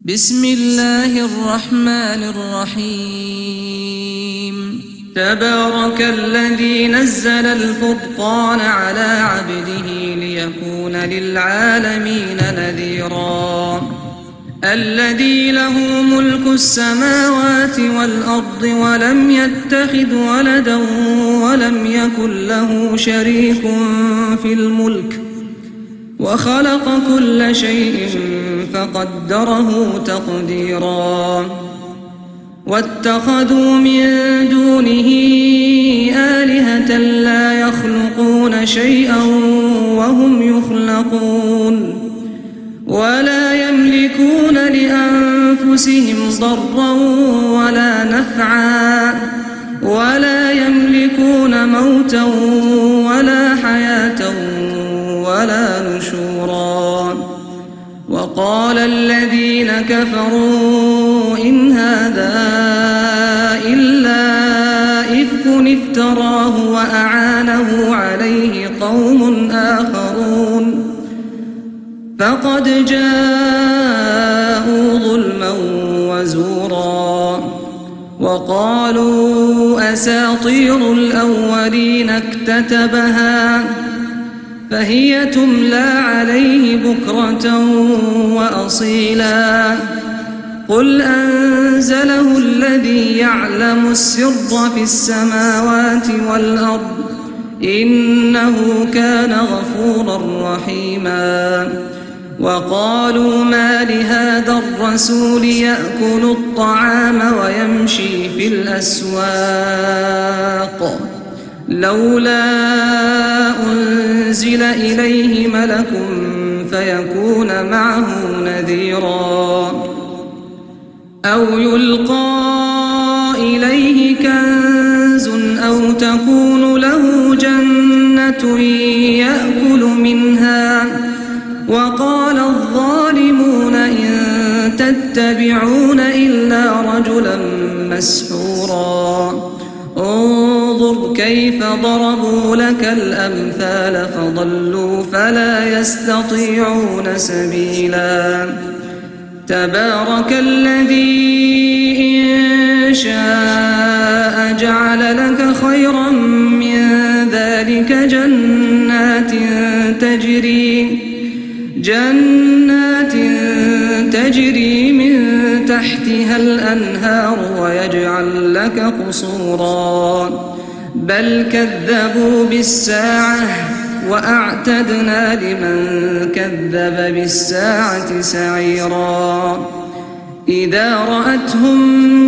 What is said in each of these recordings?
بسم الله الرحمن الرحيم تبارك الذي نزل الفرقان على عبده ليكون للعالمين نذيرا الذي له ملك السماوات والأرض ولم يتخذ ولدا ولم يكن له شريك في الملك وخلق كل شيء فقدره تقديرا واتخذوا من دونه آلهة لا يخلقون شيئا وهم يخلقون ولا يملكون لأنفسهم ضرا ولا نفعا ولا يملكون موتا ولا حياة ولا نشورا وقال الذين كفروا إن هذا إلا إفك افتراه وأعانه عليه قوم آخرون فقد جاءوا ظلما وزورا وقالوا أساطير الأولين اكتتبها فهي تملى عليه بكرة وأصيلا قل أنزله الذي يعلم السر في السماوات والأرض إنه كان غفورا رحيما وقالوا ما لهذا الرسول يأكل الطعام ويمشي في الأسواق لولا أنزل إليه ملك فيكون معه نذيرا أو يلقى إليه كنز أو تكون له جنة يأكل منها وقال الظالمون إن تتبعون إلا رجلا مسحورا انظر كيف ضربوا لك الأمثال فضلوا فلا يستطيعون سبيلا تبارك الذي إن شاء جعل لك خيرا من ذلك جنات تجري من تحتها الأنهار ويجعل لك قصورا بل كذبوا بالساعة وأعتدنا لمن كذب بالساعة سعيرا إذا رأتهم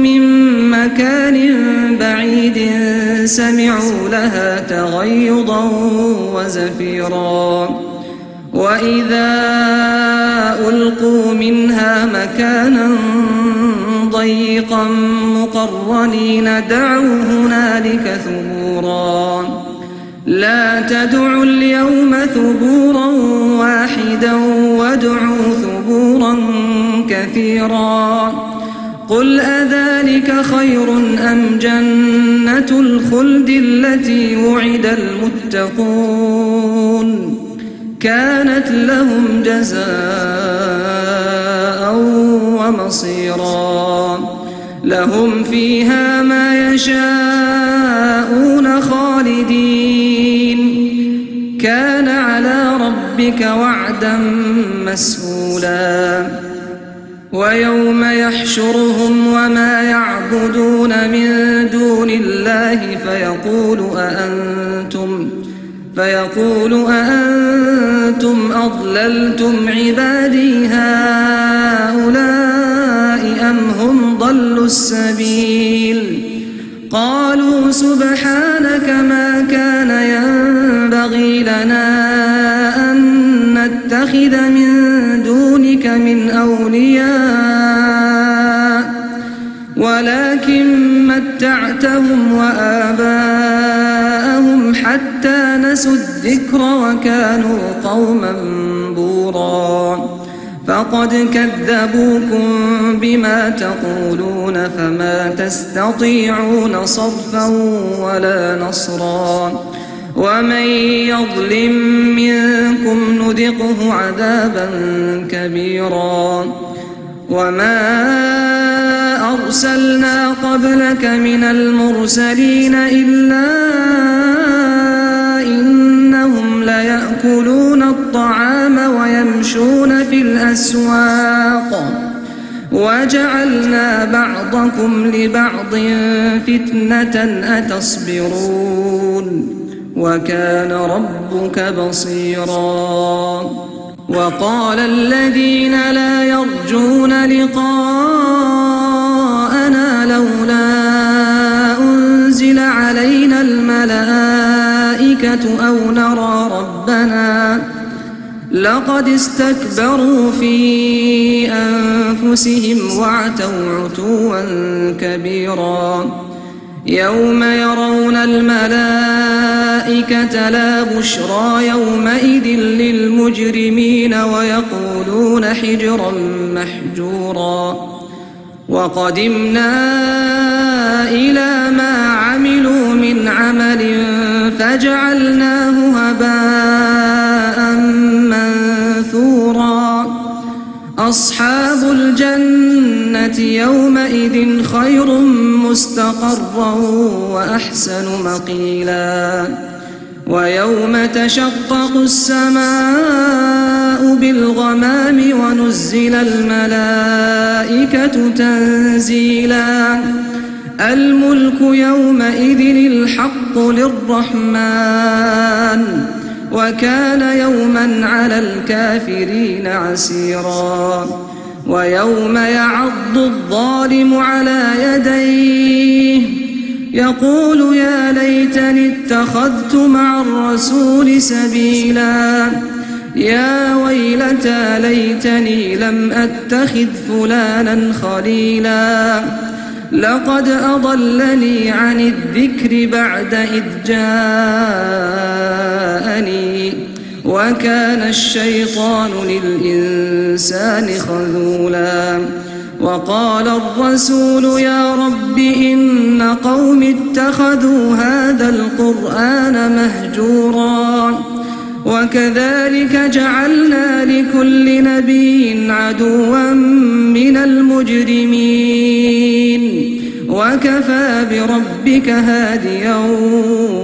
من مكان بعيد سمعوا لها تغيظا وزفيرا وإذا ألقوا منها مكانا ضيقا مقرنين دعوا هنالك ثبورا لا تدعوا اليوم ثبورا واحدا وادعوا ثبورا كثيرا قل أذلك خير أم جنة الخلد التي وعد المتقون كانت لهم جزاء ومصيرا لهم فيها ما يشاءون خالدين كان على ربك وعدا مسئولا ويوم يحشرهم وما يعبدون من دون الله فيقول أأنتم أضللتم عبادي هؤلاء أم هم ضلوا السبيل قالوا سبحانك ما كان ينبغي لنا أن نتخذ من دونك من أولياء ولكن متعتهم وآباءهم حتى نسوا الذكر وكانوا قوما بورا فقد كذبوكم بما تقولون فما تستطيعون صرفا ولا نصرا ومن يظلم منكم نذقه عذابا كبيرا وما أرسلنا قبلك من المرسلين إلا إنهم ليأكلون الطعام ويمشون في الأسواق وجعلنا بعضكم لبعض فتنة أتصبرون وكان ربك بصيرا. وقال الذين لا يرجون لقاءنا لولا أنزل علينا الملائكة أو نرى ربنا لقد استكبروا في أنفسهم وعتوا عتوا كبيرا. يوم يرون الملائكة لا بشرى يومئذ للمجرمين ويقولون حجرا محجورا. وقدمنا إلى ما عملوا من عمل فجعلناه هباء منثورا. أصحاب الجنة يومئذ خير مستقرا وأحسن مقيلا. ويوم تشقق السماء بالغمام ونزل الملائكة تنزيلا. الملك يومئذ الحق للرحمن وكان يوما على الكافرين عسيرا. ويوم يعض الظالم على يديه يقول يا ليتني اتخذت مع الرسول سبيلا. يا ويلتى ليتني لم أتخذ فلانا خليلا. لقد أضلني عن الذكر بعد إذ جاءني وكان الشيطان للإنسان خذولا. وقال الرسول يا رب إن قوم اتخذوا هذا القرآن مهجورا. وكذلك جعلنا لكل نبي عدوا من المجرمين وكفى بربك هاديا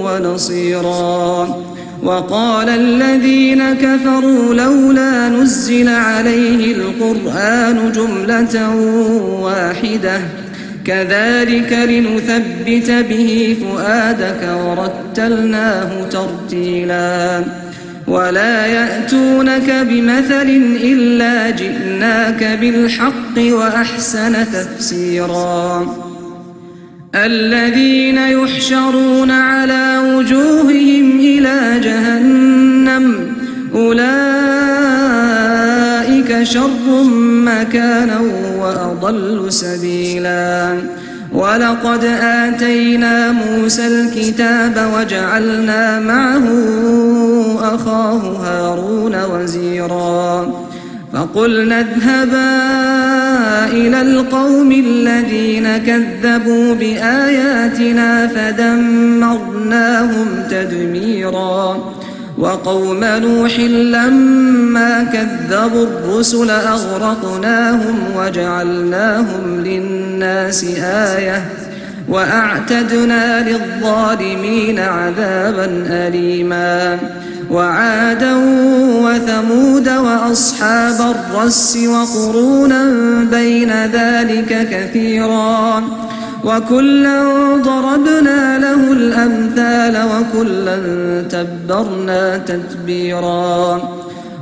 ونصيرا. وقال الذين كفروا لولا نزل عليه القرآن جملة واحدة كذلك لنثبت به فؤادك ورتلناه ترتيلا. ولا يأتونك بمثل إلا جئناك بالحق وأحسن تفسيرا. الذين يحشرون على وجوههم إلى جهنم أولئك شر مكانا وأضل سبيلا. ولقد آتينا موسى الكتاب وجعلنا معه أخاه هارون وزيرا. فقلنا اذهبا إلى القوم الذين كذبوا بآياتنا فدمرناهم تدميرا. وقوم نوح لما كذبوا الرسل أغرقناهم وجعلناهم للناس آية وأعتدنا للظالمين عذابا أليما. وعادا وثمود وأصحاب الرس وقرونا بين ذلك كثيرا. وكلا ضربنا له الأمثال وكلا تبرنا تتبيرا.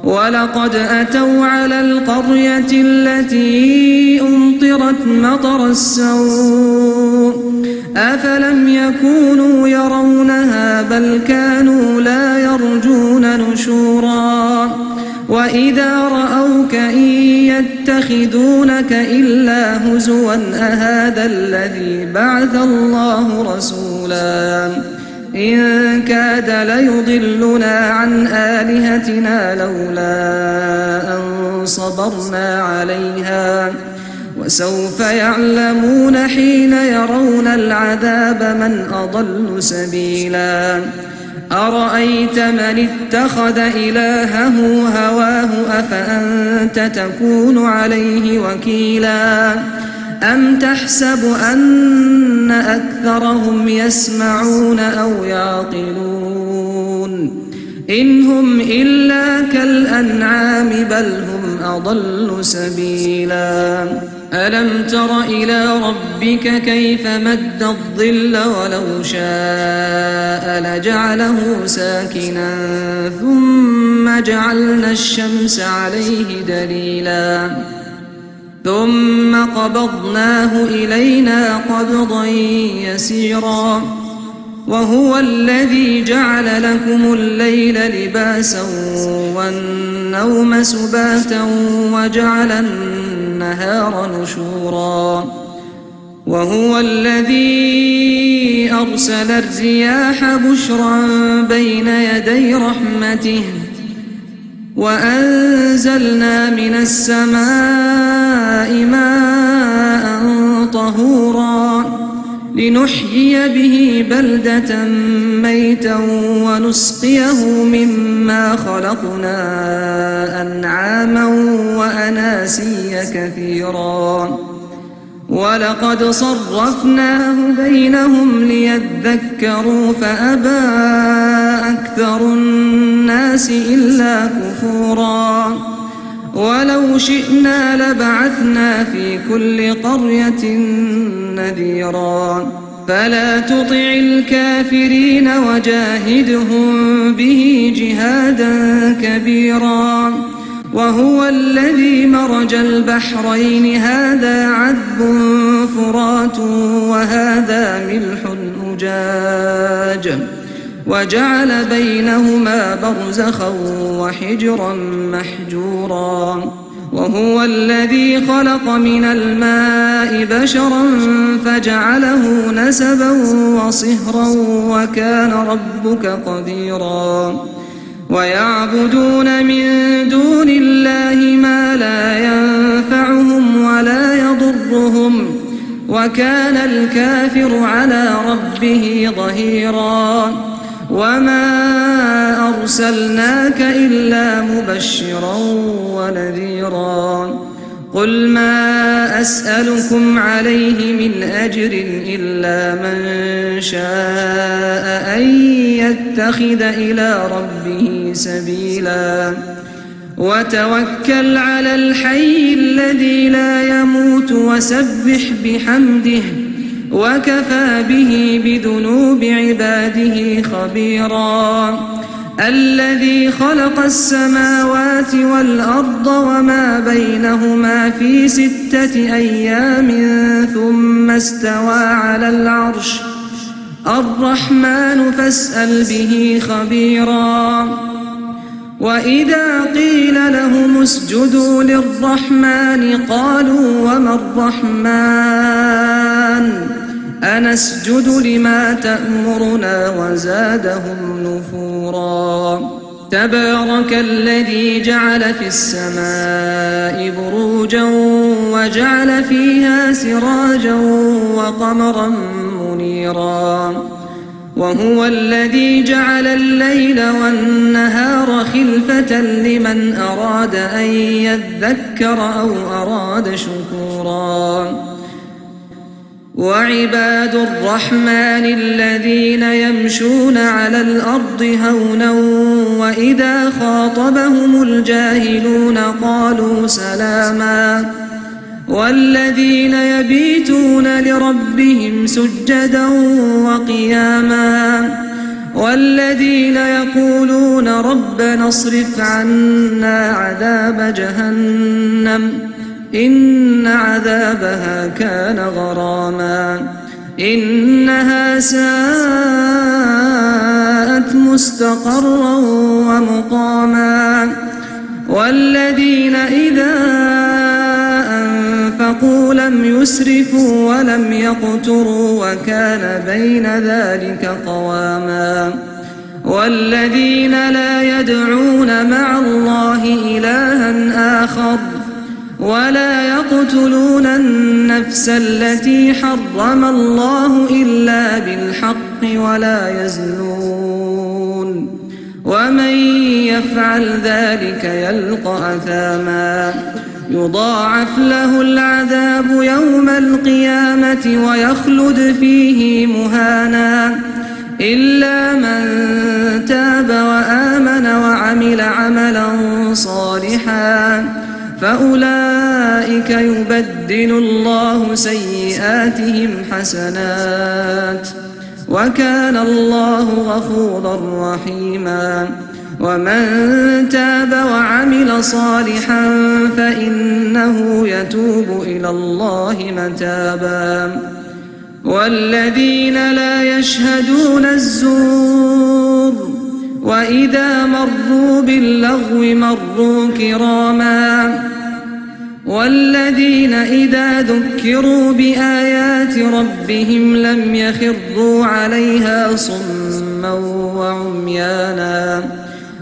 ولقد أتوا على القرية التي أمطرت مطر السوء أفلم يكونوا يرونها بل كانوا لا يرجون نشورا. وإذا رأوك إن يتخذونك إلا هزوا أهذا الذي بعث الله رسولا. إن كاد ليضلنا عن آلهتنا لولا أن صبرنا عليها وسوف يعلمون حين يرون العذاب من أضل سبيلا. أرأيت من اتخذ إلهه هواه أفأنت تكون عليه وكيلا أم تحسب أن أكثرهم يسمعون أو يعقلون إن هم إلا كالأنعام بل هم أضل سبيلا ألم تر إلى ربك كيف مد الظل ولو شاء لجعله ساكنا ثم جعلنا الشمس عليه دليلا ثم قبضناه إلينا قبضا يسيرا وهو الذي جعل لكم الليل لباسا والنوم سباتا وجعل النهار نشورا وهو الذي أرسل الرياح بشرا بين يدي رحمته وأنزلنا من السماء ماء طهورا لنحيي به بلدة ميتا ونسقيه مما خلقنا أنعاما وأناسيا كثيرا ولقد صرفناه بينهم ليذكروا فأبى أكثر الناس إلا كفورا ولو شئنا لبعثنا في كل قرية نذيرا فلا تطع الكافرين وجاهدهم به جهادا كبيرا وهو الذي مرج البحرين هذا عذب فرات وهذا ملح أجاج وجعل بينهما برزخا وحجرا محجورا وهو الذي خلق من الماء بشرا فجعله نسبا وصهرا وكان ربك قديرا ويعبدون من دون الله ما لا ينفعهم ولا يضرهم وكان الكافر على ربه ظهيرا وما أرسلناك إلا مبشرا ونذيرا قل ما أسألكم عليه من أجر إلا من شاء أن يتخذ إلى ربه سبيلا وتوكل على الحي الذي لا يموت وسبح بحمده وكفى به بذنوب عباده خبيرا الذي خلق السماوات والأرض وما بينهما في 6 أيام ثم استوى على العرش الرحمن فاسأل به خبيرا وإذا قيل لهم اسجدوا للرحمن قالوا وما الرحمن أنسجد لما تأمرنا وزادهم نفورا تبارك الذي جعل في السماء بروجا وجعل فيها سراجا وقمرا منيرا وهو الذي جعل الليل والنهار خلفة لمن أراد أن يذكر أو أراد شكورا وعباد الرحمن الذين يمشون على الأرض هونا وإذا خاطبهم الجاهلون قالوا سلاما والذين يبيتون لربهم سجدا وقياما والذين يقولون ربنا اصرف عنا عذاب جهنم إن عذابها كان غراما إنها ساءت مستقرا ومقاما والذين إذا أنفقوا لم يسرفوا ولم يقتروا وكان بين ذلك قواما والذين لا يدعون مع الله إلها آخر ولا يقتلون النفس التي حرم الله إلا بالحق ولا يزنون ومن يفعل ذلك يلقى أثاما يضاعف له العذاب يوم القيامة ويخلد فيه مهانا إلا من تاب وآمن وعمل عملا صالحا فأولئك يبدل الله سيئاتهم حسنات وكان الله غفورا رحيما ومن تاب وعمل صالحا فإنه يتوب إلى الله متابا والذين لا يشهدون الزور وإذا مروا باللغو مروا كراما والذين إذا ذكروا بآيات ربهم لم يخروا عليها صما وعميانا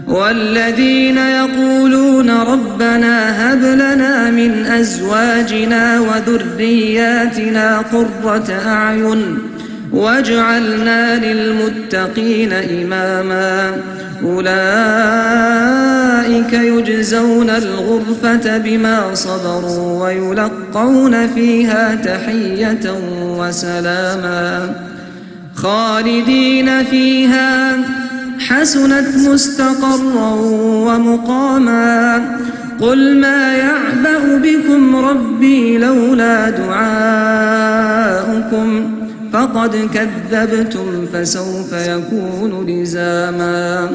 والذين يقولون ربنا هب لنا من أزواجنا وذرياتنا قرة أعين واجعلنا للمتقين إماما أولئك يجزون الغرفة بما صبروا ويلقون فيها تحية وسلاما خالدين فيها حسنت مستقرا ومقاما قل ما يعبأ بكم ربي لولا دعاؤكم فقد كذبتم فسوف يكون لزاما